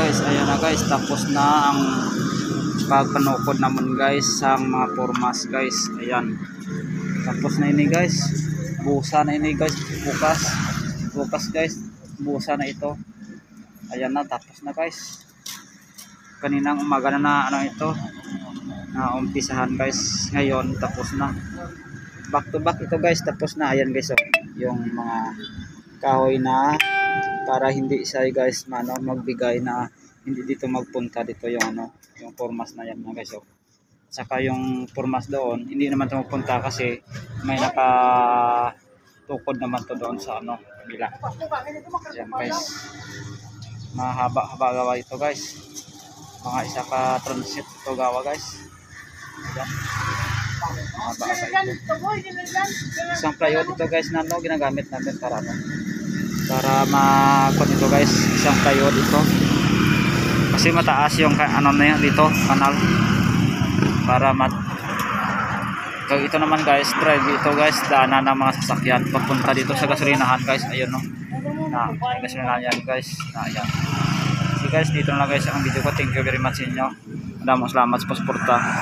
guys, ayan na guys, tapos na ang pagpanukod naman guys sa mga formas guys. Ayan, tapos na ini guys, busa na ini guys, bukas guys, busa na ito. Ayan na, tapos na guys. Kaninang umaga na ano ito, na umpisahan guys. Ngayon tapos na, back to back ito guys, tapos na. Ayan guys, oh, yung mga kahoy na para hindi siya guys magbigay na hindi dito magpunta dito yung yung formas na yan guys, oh. Saka yung formas doon hindi naman ito magpunta kasi may nakatukod naman to doon sa kabila. Ayan guys, mahaba gawa ito guys, mga isa ka transit ito gawa guys. Ayan, mahaba ito. Isang plywood ito guys na ginagamit natin para makon ito guys, isang plywood ito kasi mataas yung na yan dito, kanal para ito naman guys, drive ito guys, daanan ng mga sasakyan papunta dito sa gasolinahan guys. Ayun na gasolinahan yan guys. Ayan, so guys, dito na lang guys ang video ko. Thank you very much sa inyo, maraming salamat sa pasuporta.